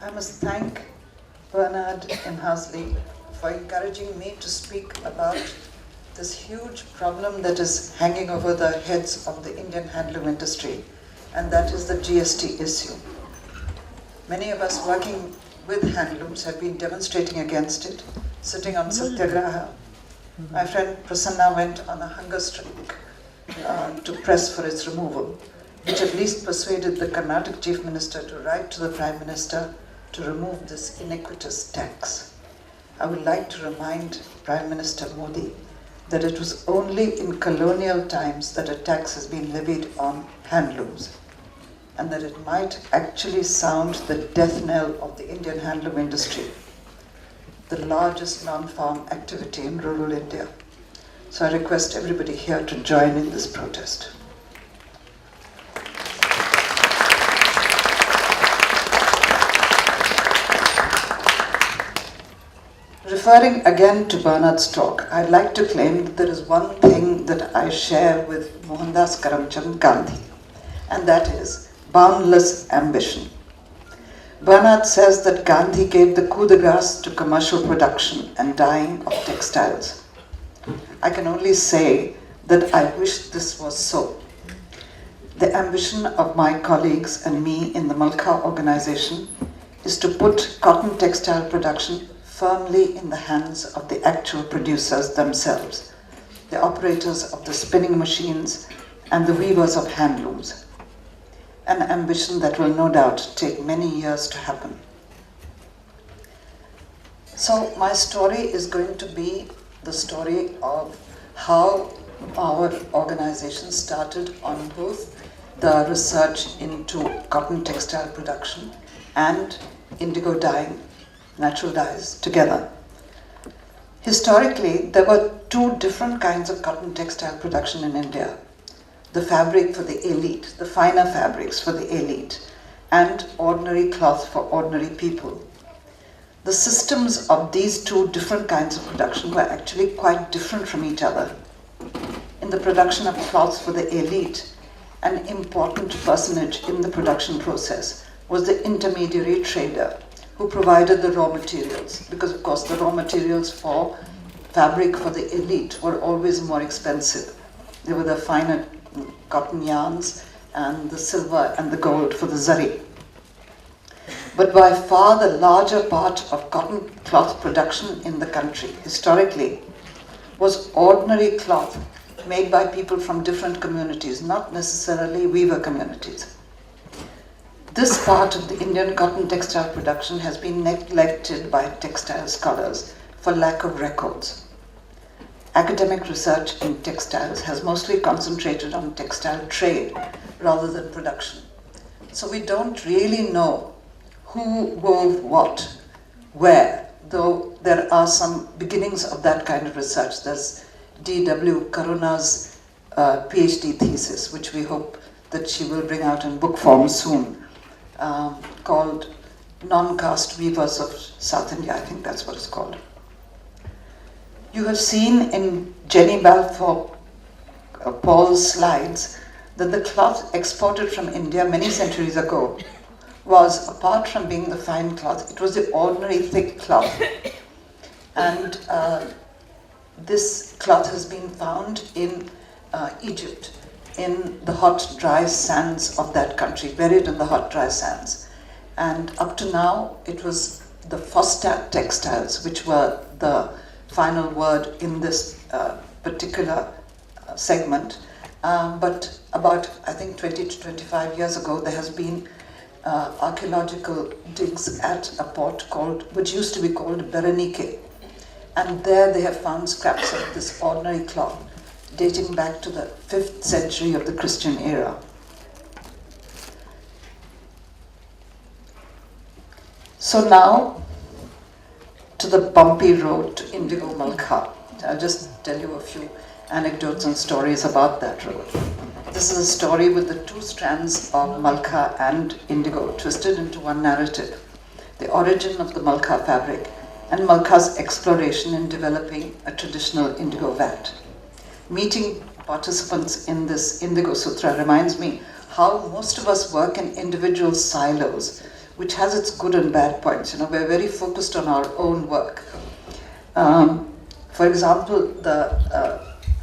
I must thank Bernard and Hasley for encouraging me to speak about this huge problem that is hanging over the heads of the Indian handloom industry, and that is the GST issue. Many of us working with handlooms have been demonstrating against it, sitting on Satyagraha. My friend Prasanna went on a hunger strike to press for its removal, which at least persuaded the Karnataka Chief Minister to write to the Prime Minister to remove this iniquitous tax. I would like to remind Prime Minister Modi that it was only in colonial times that a tax has been levied on handlooms, and that it might actually sound the death knell of the Indian handloom industry, the largest non-farm activity in rural India. So I request everybody here to join in this protest. Referring again to Bernard's talk, I'd like to claim that there is one thing that I share with Mohandas Karamchand Gandhi, and that is boundless ambition. Bernard says that Gandhi gave the coup de grace to commercial production and dyeing of textiles. I can only say that I wish this was so. The ambition of my colleagues and me in the Malkha organization is to put cotton textile production firmly in the hands of the actual producers themselves, the operators of the spinning machines and the weavers of handlooms. An ambition that will no doubt take many years to happen. So my story is going to be the story of how our organization started on both the research into cotton textile production and indigo dyeing, natural dyes, together. Historically, there were two different kinds of cotton textile production in India. The fabric for the elite, the finer fabrics for the elite, and ordinary cloth for ordinary people. The systems of these two different kinds of production were actually quite different from each other. In the production of cloths for the elite, an important personage in the production process was the intermediary trader who provided the raw materials, because of course the raw materials for fabric for the elite were always more expensive. They were the finer cotton yarns and the silver and the gold for the zari. But by far the larger part of cotton cloth production in the country, historically, was ordinary cloth made by people from different communities, not necessarily weaver communities. This part of the Indian cotton textile production has been neglected by textile scholars for lack of records. Academic research in textiles has mostly concentrated on textile trade rather than production. So we don't really know who wove what, where, though there are some beginnings of that kind of research. There's D.W. Karuna's PhD thesis, which we hope that she will bring out in book form soon, called Non-Caste Weavers of South India. I think that's what it's called. You have seen in Jenny Balfour Paul's slides that the cloth exported from India many centuries ago was, apart from being the fine cloth, it was the ordinary thick cloth. And this cloth has been found in Egypt, in the hot, dry sands of that country, buried in the hot, dry sands. And up to now, it was the Fostat textiles, which were the final word in this particular segment. But about, I think, 20 to 25 years ago, there has been archaeological digs at a port which used to be called Berenike. And there they have found scraps of this ordinary cloth dating back to the 5th century of the Christian era. So now, to the bumpy road to Indigo Malkha. I'll just tell you a few anecdotes and stories about that road. This is a story with the two strands of Malkha and indigo twisted into one narrative. The origin of the Malkha fabric and Malkha's exploration in developing a traditional indigo vat. Meeting participants in this Indigo Sutra reminds me how most of us work in individual silos which has its good and bad points. We're very focused on our own work. For example, the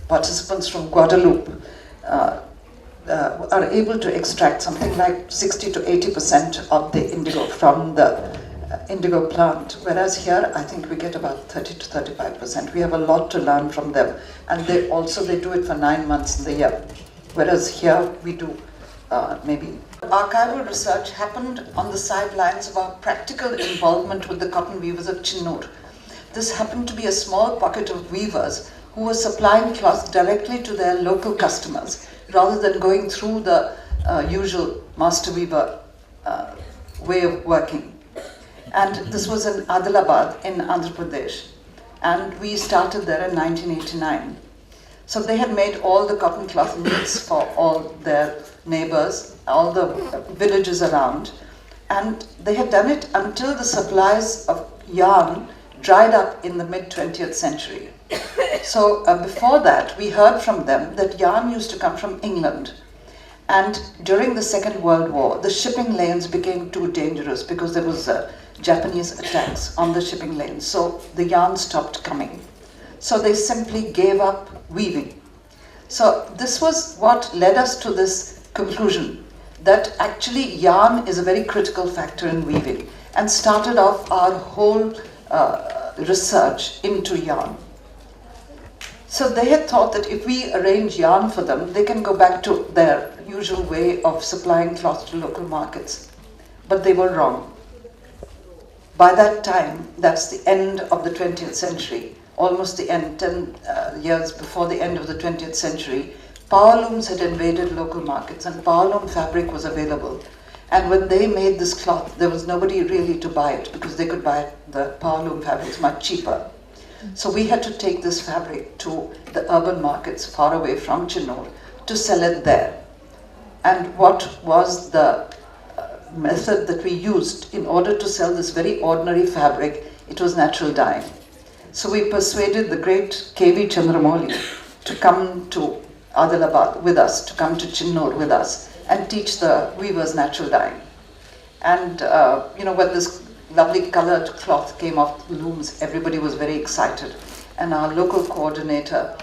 participants from Guadeloupe are able to extract something like 60 to 80% of the indigo from the indigo plant, whereas here I think we get about 30 to 35%. We have a lot to learn from them, and they do it for 9 months in the year, whereas here we do maybe. Archival research happened on the sidelines of our practical involvement with the cotton weavers of Chinnur. This happened to be a small pocket of weavers who were supplying cloth directly to their local customers, rather than going through the usual master weaver way of working. And this was in Hyderabad in Andhra Pradesh, and we started there in 1989. So they had made all the cotton cloth knits for all their neighbors, all the villages around, and they had done it until the supplies of yarn dried up in the mid-20th century. So before that, we heard from them that yarn used to come from England. And during the Second World War, the shipping lanes became too dangerous because there was Japanese attacks on the shipping lanes. So the yarn stopped coming. So they simply gave up weaving. So this was what led us to this conclusion that actually yarn is a very critical factor in weaving, and started off our whole research into yarn. So they had thought that if we arrange yarn for them, they can go back to their usual way of supplying cloth to local markets. But they were wrong. By that time, that's the end of the 20th century, almost the end, 10 years before the end of the 20th century, power looms had invaded local markets and power loom fabric was available. And when they made this cloth, there was nobody really to buy it because they could buy the power loom fabrics much cheaper. So we had to take this fabric to the urban markets far away from Chinnur to sell it there. And what was the method that we used in order to sell this very ordinary fabric? It was natural dyeing. So we persuaded the great K.V. Chandramouli to come to Hyderabad with us, to come to Chinnur with us and teach the weavers natural dyeing. And when this lovely colored cloth came off the looms, everybody was very excited. And our local coordinator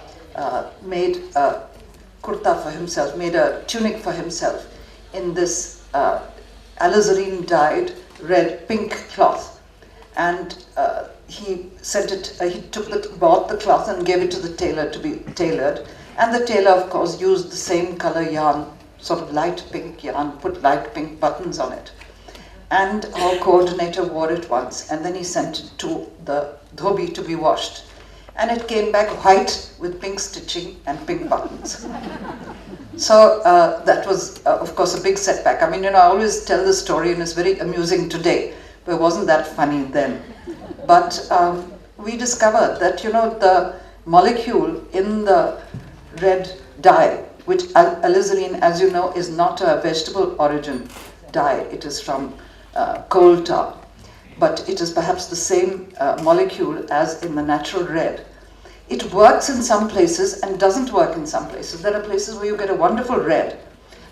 made a kurta for himself, made a tunic for himself in this alizarin dyed red-pink cloth. And he sent it, bought the cloth and gave it to the tailor to be tailored. And the tailor, of course, used the same color yarn, sort of light pink yarn, put light pink buttons on it. And our coordinator wore it once, and then he sent it to the dhobi to be washed. And it came back white with pink stitching and pink buttons. So that was, of course, a big setback. I mean, I always tell the story, and it's very amusing today, but it wasn't that funny then. But we discovered that, the molecule in the red dye, which alizarin, as you know, is not a vegetable origin dye. It is from coal tar, but it is perhaps the same molecule as in the natural red. It works in some places and doesn't work in some places. There are places where you get a wonderful red,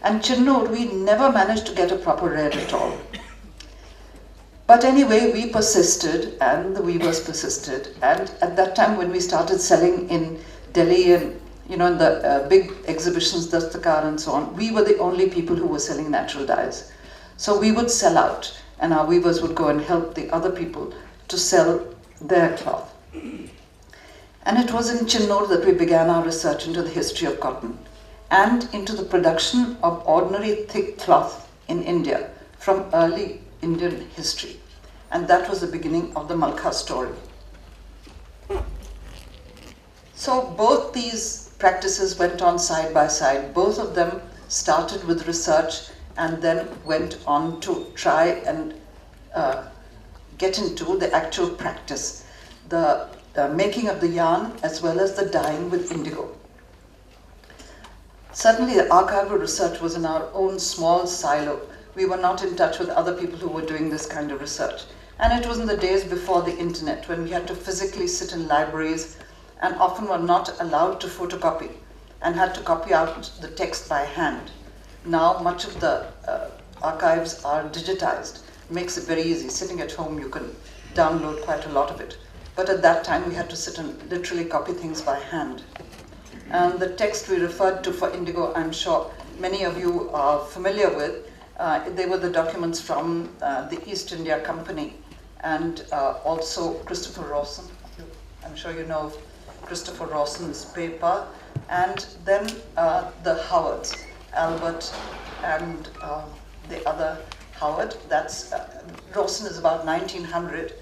and Chinnur, we never managed to get a proper red at all. But anyway, we persisted, and the weavers persisted, and at that time when we started selling in Delhi and in the big exhibitions, Dastakar and so on, we were the only people who were selling natural dyes. So we would sell out, and our weavers would go and help the other people to sell their cloth. And it was in Chinnur that we began our research into the history of cotton and into the production of ordinary thick cloth in India from early Indian history. And that was the beginning of the Malkha story. So both these practices went on side by side. Both of them started with research and then went on to try and get into the actual practice, the making of the yarn as well as the dyeing with indigo. Certainly the archival research was in our own small silo. We were not in touch with other people who were doing this kind of research. And it was in the days before the internet, when we had to physically sit in libraries and often were not allowed to photocopy and had to copy out the text by hand. Now much of the archives are digitized, makes it very easy. Sitting at home, you can download quite a lot of it. But at that time, we had to sit and literally copy things by hand. And the text we referred to for Indigo, I'm sure many of you are familiar with. They were the documents from the East India Company and also Christopher Rawson. I'm sure you know Christopher Rawson's paper. And then the Howards, Albert and the other Howard. That's Rawson is about 1900,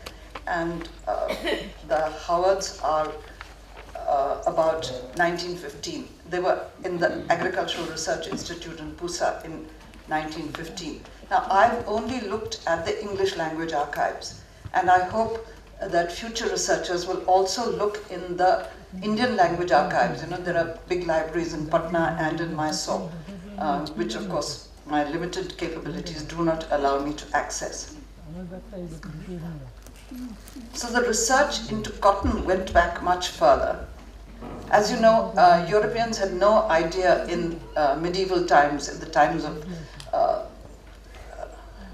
and the Howards are about 1915. They were in the Agricultural Research Institute in Pusa in 1915. Now, I've only looked at the English language archives, and I hope that future researchers will also look in the Indian language archives. You know, there are big libraries in Patna and in Mysore, which of course my limited capabilities do not allow me to access. So the research into cotton went back much further. As you know, Europeans had no idea in medieval times, in the times of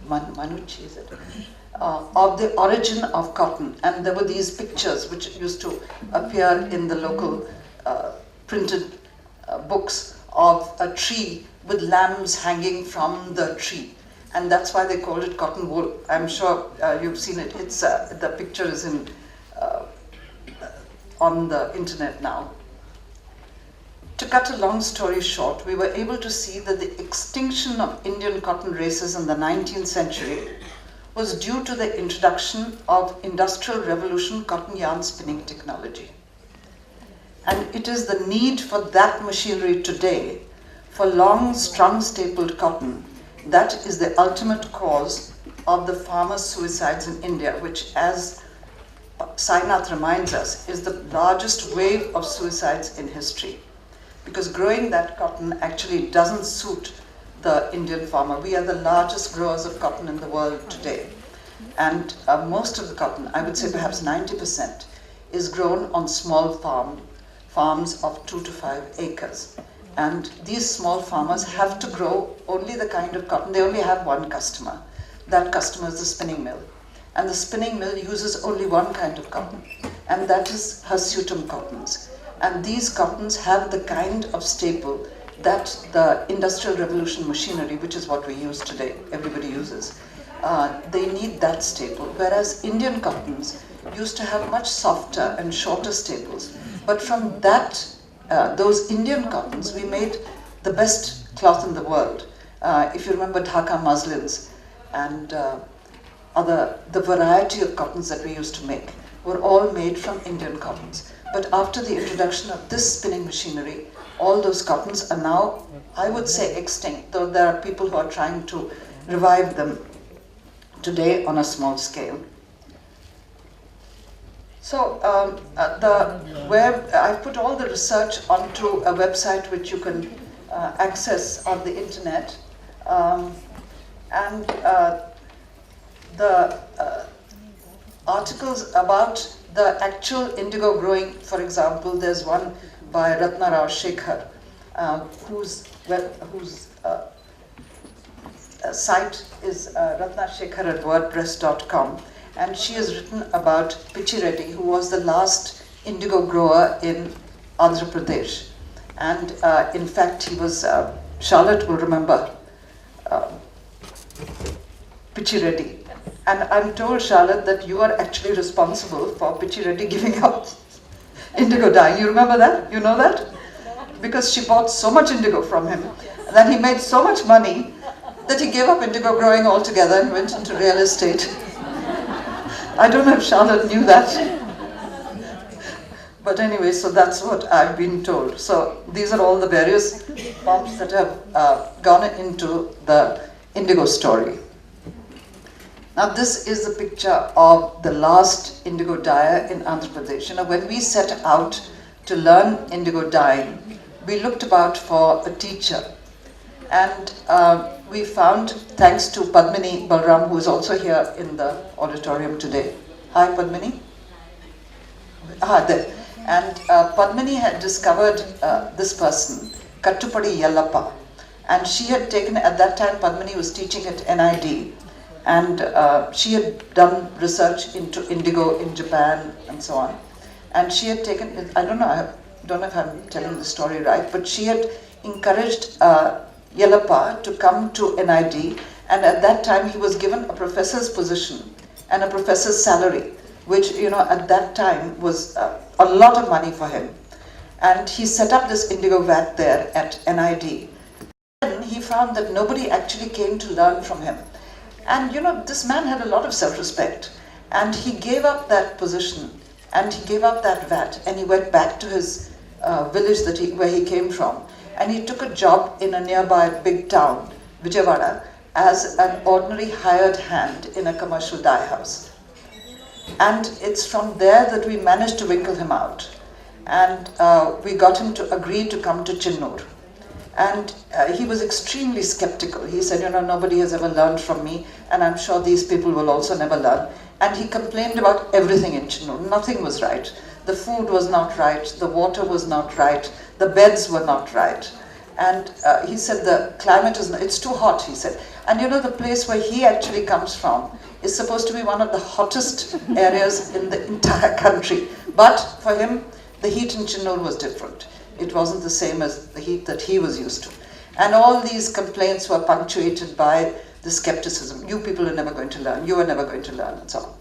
Manucci, is it? Of the origin of cotton, and there were these pictures which used to appear in the local printed books of a tree with lambs hanging from the tree, and that's why they called it cotton wool. I'm sure you've seen it. It's the picture is in on the internet now. To cut a long story short, we were able to see that the extinction of Indian cotton races in the 19th century was due to the introduction of Industrial Revolution cotton yarn spinning technology. And it is the need for that machinery today, for long strung stapled cotton, that is the ultimate cause of the farmer suicides in India, which, as Sainath reminds us, is the largest wave of suicides in history. Because growing that cotton actually doesn't suit the Indian farmer. We are the largest growers of cotton in the world today. And most of the cotton, I would say perhaps 90%, is grown on small farms of 2 to 5 acres. And these small farmers have to grow only the kind of cotton. They only have one customer. That customer is the spinning mill. And the spinning mill uses only one kind of cotton, and that is hirsutum cottons. And these cottons have the kind of staple that the Industrial Revolution machinery, which is what we use today, everybody uses, they need that staple. Whereas Indian cottons used to have much softer and shorter staples. But from that, those Indian cottons, we made the best cloth in the world. If you remember Dhaka muslins and the variety of cottons that we used to make were all made from Indian cottons. But after the introduction of this spinning machinery, all those cottons are now, I would say, extinct, though there are people who are trying to revive them today on a small scale. So I put all the research onto a website which you can access on the internet, and the articles about the actual indigo growing, for example, there's one by Ratna Rao Shekhar, whose site is ratnashekhar@wordpress.com, and she has written about Pichi Reddy, who was the last indigo grower in Andhra Pradesh. And in fact, he was, Charlotte will remember Pichi Reddy. And I'm told, Charlotte, that you are actually responsible for Pichi Reddy giving up indigo dyeing. You remember that? You know that? Because she bought so much indigo from him, and then he made so much money that he gave up indigo growing altogether and went into real estate. I don't know if Charlotte knew that. But anyway, so that's what I've been told. So these are all the various forms that have gone into the indigo story. Now this is the picture of the last indigo dyer in Andhra Pradesh. You know, when we set out to learn indigo dyeing, we looked about for a teacher. And we found, thanks to Padmini Balram, who is also here in the auditorium today. Hi, Padmini. There. And Padmini had discovered this person, Kattupadi Yallappa. And she had taken, at that time Padmini was teaching at NID, And she had done research into indigo in Japan and so on. And she had taken, I don't know if I'm telling the story right, but she had encouraged Yellappa to come to NID, and at that time he was given a professor's position and a professor's salary, which, you know, at that time was a lot of money for him. And he set up this indigo vat there at NID. Then he found that nobody actually came to learn from him. And you know, this man had a lot of self-respect, and he gave up that position, and he gave up that vat, and he went back to his village where he came from, and he took a job in a nearby big town, Vijayawada, as an ordinary hired hand in a commercial dye house. And it's from there that we managed to winkle him out, and we got him to agree to come to Chinnur. And he was extremely skeptical. He said, you know, nobody has ever learned from me, and I'm sure these people will also never learn. And he complained about everything in Chinnur. Nothing was right. The food was not right, the water was not right, the beds were not right. And he said the climate is, it's too hot, he said. And you know, the place where he actually comes from is supposed to be one of the hottest areas in the entire country. But for him, the heat in Chinnur was different. It wasn't the same as the heat that he was used to. And all these complaints were punctuated by the skepticism. You people are never going to learn. You are never going to learn, and so on.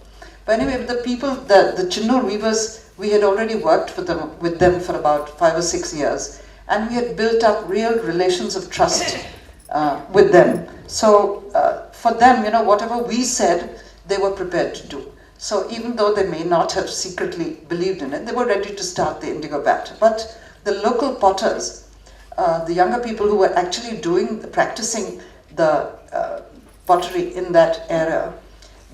But anyway, the people, the Chinnur weavers, we had already worked with them for about 5 or 6 years. And we had built up real relations of trust with them. So for them, you know, whatever we said, they were prepared to do. So even though they may not have secretly believed in it, they were ready to start the indigo vat. But the local potters, the younger people who were actually practicing the pottery in that area,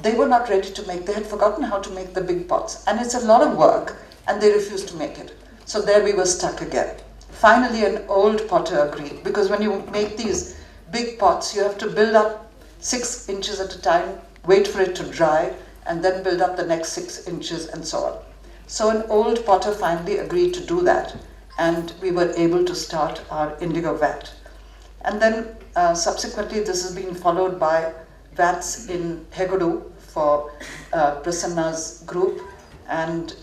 they were not ready to make, they had forgotten how to make the big pots. And it's a lot of work, and they refused to make it. So there we were stuck again. Finally, an old potter agreed, because when you make these big pots, you have to build up 6 inches at a time, wait for it to dry, and then build up the next 6 inches, and so on. So an old potter finally agreed to do that, and we were able to start our indigo vat. And then subsequently, this has been followed by vats in Hegodu for Prasanna's group, and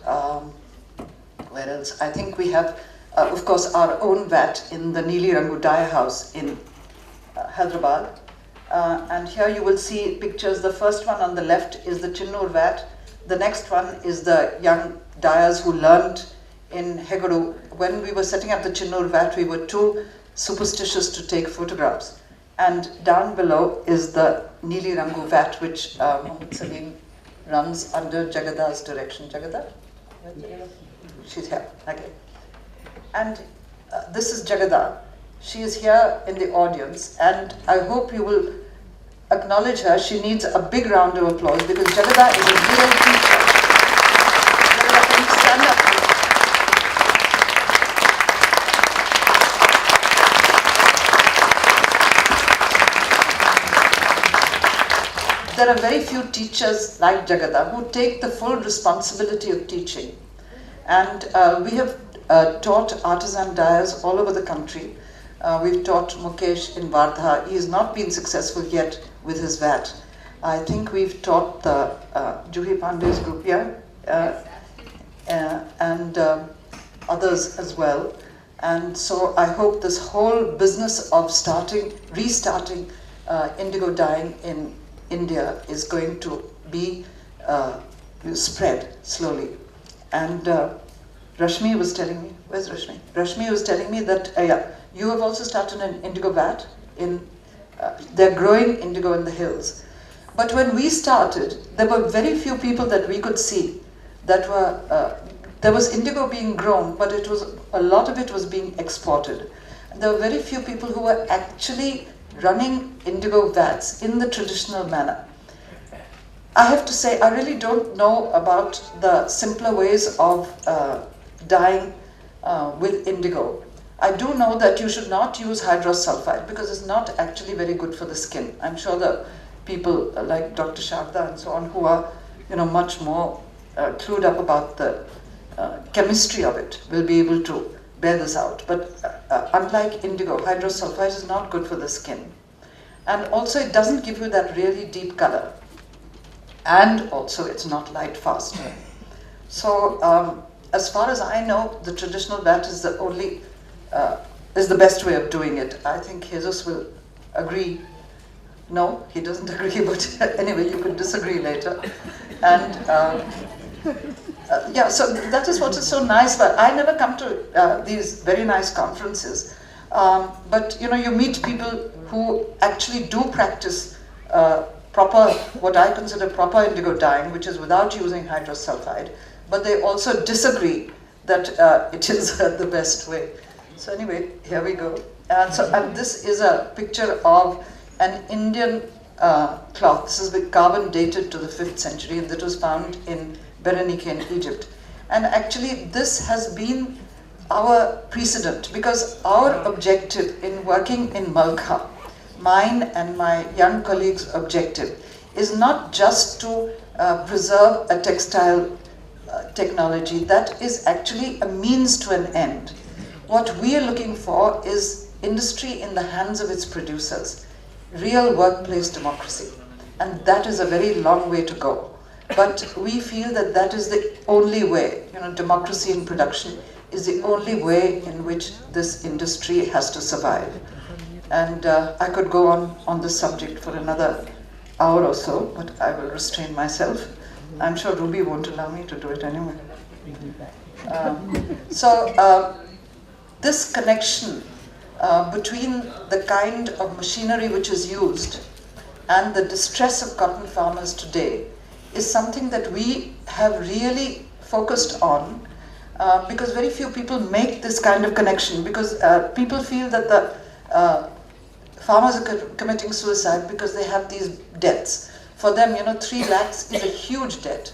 where else? I think we have, of course, our own vat in the Neeli Rangu dye house in Hyderabad. And here you will see pictures. The first one on the left is the Chinnur vat. The next one is the young dyers who learned in Hegodu. When we were setting up the Chinnur vat, we were too superstitious to take photographs. And down below is the Neeli Rangu vat, which Mohammed Salim runs under Jagada's direction. Jagada? She's here. Okay. And this is Jagada. She is here in the audience, and I hope you will acknowledge her. She needs a big round of applause because Jagada is a real teacher. Jagada, can you stand up, please? There are very few teachers like Jagada who take the full responsibility of teaching. And we have taught artisan dyers all over the country. We've taught Mukesh in Wardha. He has not been successful yet with his vat. I think we've taught the Juhi Pandey's group here, and others as well. And so I hope this whole business of restarting indigo dyeing in India is going to be spread slowly. And Rashmi was telling me, where's Rashmi? Rashmi was telling me that, you have also started an indigo vat they're growing indigo in the hills. But when we started, there were very few people that we could see that were, there was indigo being grown, but a lot of it was being exported. And there were very few people who were actually running indigo vats in the traditional manner. I have to say, I really don't know about the simpler ways of dyeing with indigo. I do know that you should not use hydrous sulfide because it's not actually very good for the skin. I'm sure the people like Dr. Sharda and so on who are much more clued up about the chemistry of it will be able to bear this out. But unlike indigo, hydrous sulfide is not good for the skin. And also it doesn't give you that really deep color. And also it's not light fast. So as far as I know, the traditional bat is the only, is the best way of doing it. I think Jesus will agree. No, he doesn't agree, but anyway, you could disagree later. And yeah, so that is what is so nice. But I never come to these very nice conferences. But you know, you meet people who actually do practice proper, what I consider proper indigo dyeing, which is without using hydrosulfide. But they also disagree that it is the best way. So anyway, here we go. And this is a picture of an Indian cloth. This has been carbon dated to the 5th century, and that was found in Berenike in Egypt. And actually this has been our precedent, because our objective in working in Malkha, mine and my young colleagues' objective, is not just to preserve a textile technology. That is actually a means to an end. What we are looking for is industry in the hands of its producers, real workplace democracy. And that is a very long way to go. But we feel that that is the only way, you know, democracy in production is the only way in which this industry has to survive. And I could go on this subject for another hour or so, but I will restrain myself. I'm sure Ruby won't allow me to do it anyway. This connection between the kind of machinery which is used and the distress of cotton farmers today is something that we have really focused on, because very few people make this kind of connection, because people feel that the farmers are committing suicide because they have these debts. For them, you know, 3 lakhs is a huge debt.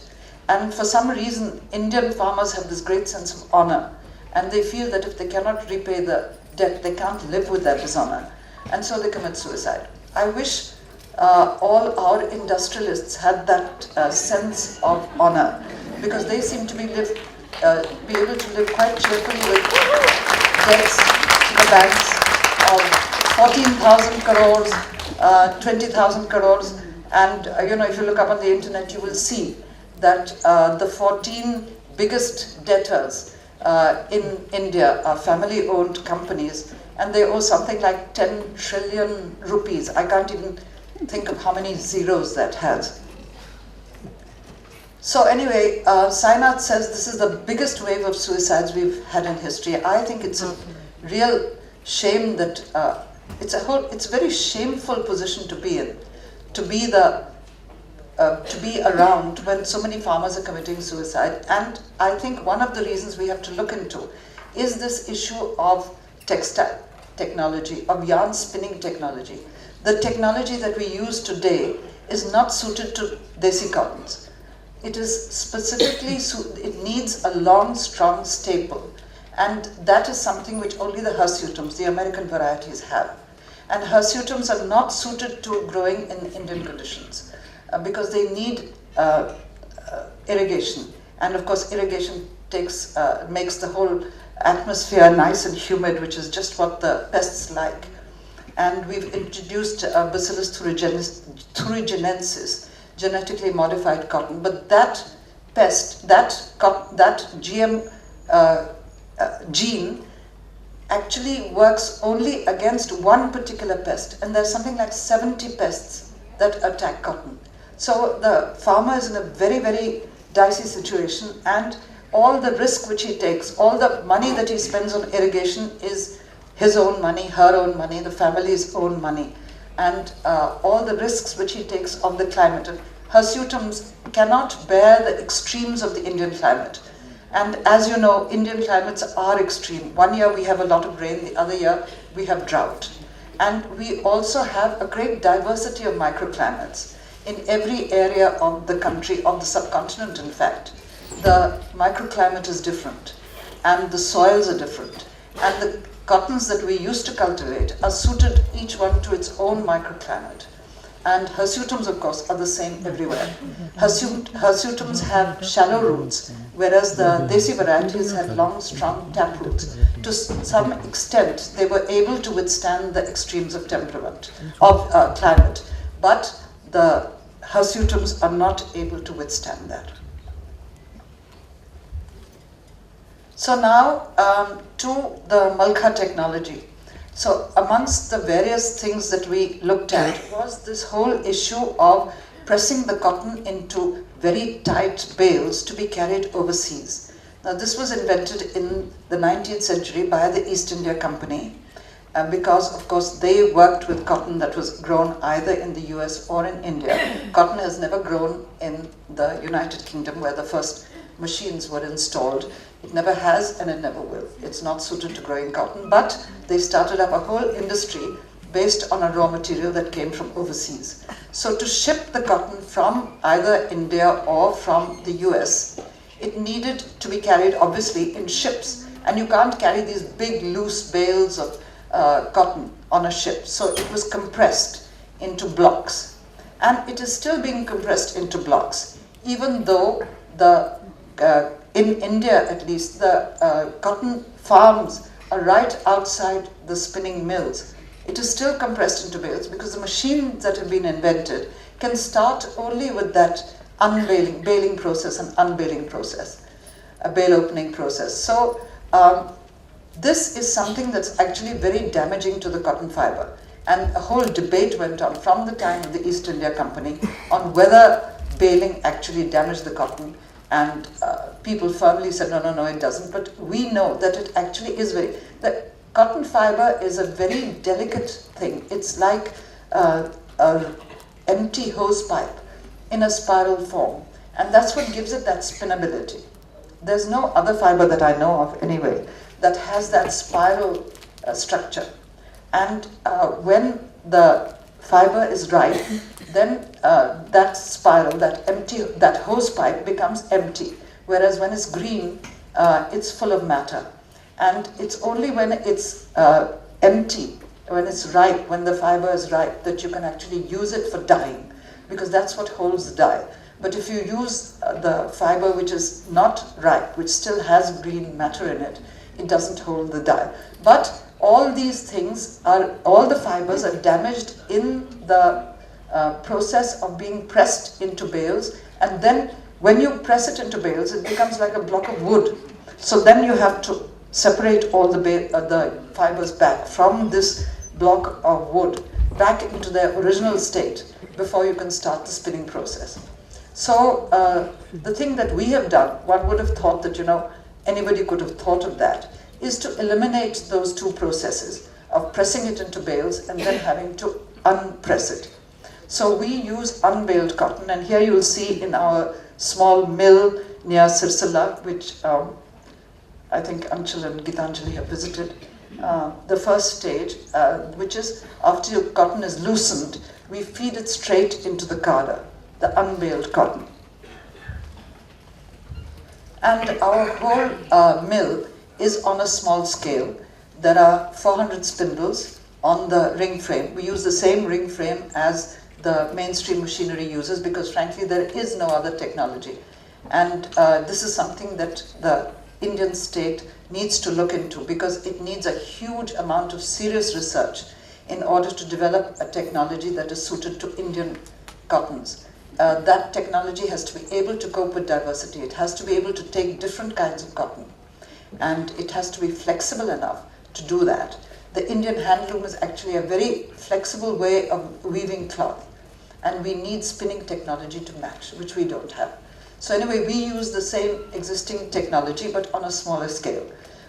And for some reason, Indian farmers have this great sense of honor. And they feel that if they cannot repay the debt, they can't live with that dishonor. And so they commit suicide. I wish all our industrialists had that sense of honor, because they seem to be able to live quite cheerfully with debts to the banks of 14,000 crores, 20,000 crores. And you know, if you look up on the internet, you will see that the 14 biggest debtors in India are family-owned companies, and they owe something like 10 trillion rupees. I can't even think of how many zeros that has. So anyway, Sainath says this is the biggest wave of suicides we've had in history. I think it's a real shame that it's a very shameful position to be in, to be around when so many farmers are committing suicide. And I think one of the reasons we have to look into is this issue of textile technology, of yarn spinning technology. The technology that we use today is not suited to desi cottons. It is specifically, it needs a long, strong staple. And that is something which only the hirsutums, the American varieties, have. And hirsutums are not suited to growing in Indian conditions because they need irrigation. And of course, irrigation makes the whole atmosphere nice and humid, which is just what the pests like. And we've introduced Bacillus thuringiensis, genetically modified cotton. But that pest, that GM gene actually works only against one particular pest. And there's something like 70 pests that attack cotton. So the farmer is in a very, very dicey situation, and all the risk which he takes, all the money that he spends on irrigation is his own money, her own money, the family's own money, and all the risks which he takes of the climate. Hirsutums cannot bear the extremes of the Indian climate. And as you know, Indian climates are extreme. One year we have a lot of rain, the other year we have drought. And we also have a great diversity of microclimates in every area of the country, of the subcontinent in fact. The microclimate is different, and the soils are different. And the cottons that we used to cultivate are suited each one to its own microclimate. And hirsutums, of course, are the same everywhere. Hirsutums have shallow roots, whereas the desi varieties have long, strong tap roots. To some extent, they were able to withstand the extremes of climate, but the hirsutums are not able to withstand that. So now to the Malkha technology. So amongst the various things that we looked at was this whole issue of pressing the cotton into very tight bales to be carried overseas. Now this was invented in the 19th century by the East India Company because of course they worked with cotton that was grown either in the US or in India. Cotton has never grown in the United Kingdom where the first machines were installed. It never has and it never will. It's not suited to growing cotton, but they started up a whole industry based on a raw material that came from overseas. So to ship the cotton from either India or from the US, it needed to be carried obviously in ships. And you can't carry these big loose bales of cotton on a ship. So it was compressed into blocks. And it is still being compressed into blocks, even though in India at least, the cotton farms are right outside the spinning mills. It is still compressed into bales because the machines that have been invented can start only with that baling process and unbaling process, a bale opening process. So this is something that's actually very damaging to the cotton fiber. And a whole debate went on from the time of the East India Company on whether baling actually damaged the cotton. And people firmly said, no, it doesn't. But we know that it actually is the cotton fiber is a very delicate thing. It's like an empty hose pipe in a spiral form. And that's what gives it that spinnability. There's no other fiber that I know of anyway that has that spiral structure. And when the fiber is ripe, then that spiral, that hose pipe becomes empty. Whereas when it's green, it's full of matter. And it's only when it's empty, when it's ripe, when the fiber is ripe, that you can actually use it for dyeing, because that's what holds the dye. But if you use the fiber which is not ripe, which still has green matter in it, it doesn't hold the dye. But all these things all the fibers are damaged in the process of being pressed into bales, and then when you press it into bales, it becomes like a block of wood. So then you have to separate all the fibers back from this block of wood back into their original state before you can start the spinning process. So the thing that we have done, one would have thought that anybody could have thought of that, is to eliminate those two processes of pressing it into bales and then having to unpress it. So we use unbaled cotton, and here you will see in our small mill near Sirsala, which I think Anshul and Gitanjali have visited, the first stage, which is after your cotton is loosened, we feed it straight into the kada, the unbaled cotton. And our whole mill is on a small scale. There are 400 spindles on the ring frame. We use the same ring frame as the mainstream machinery uses because frankly there is no other technology. And this is something that the Indian state needs to look into because it needs a huge amount of serious research in order to develop a technology that is suited to Indian cottons. That technology has to be able to cope with diversity. It has to be able to take different kinds of cotton. And it has to be flexible enough to do that. The Indian handloom is actually a very flexible way of weaving cloth. And we need spinning technology to match, which we don't have. So anyway, we use the same existing technology, but on a smaller scale.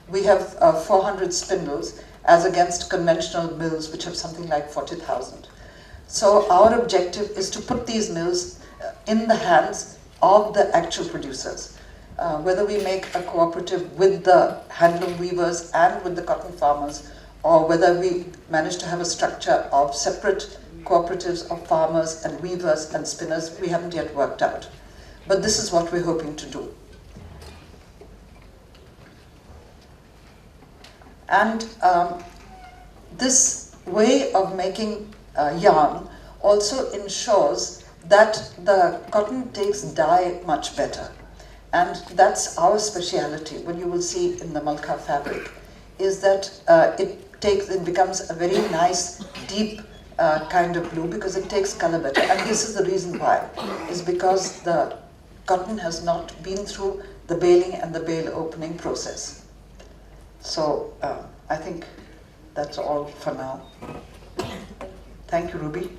We have 400 spindles as against conventional mills, which have something like 40,000. So our objective is to put these mills in the hands of the actual producers. Whether we make a cooperative with the handloom weavers and with the cotton farmers, or whether we manage to have a structure of separate cooperatives of farmers and weavers and spinners, we haven't yet worked out. But this is what we're hoping to do. And this way of making yarn also ensures that the cotton takes dye much better. And that's our speciality, what you will see in the Malkha fabric, is that it becomes a very nice, deep kind of blue because it takes color better. And this is the reason why, is because the cotton has not been through the baling and the bale opening process. So I think that's all for now. Thank you, Ruby.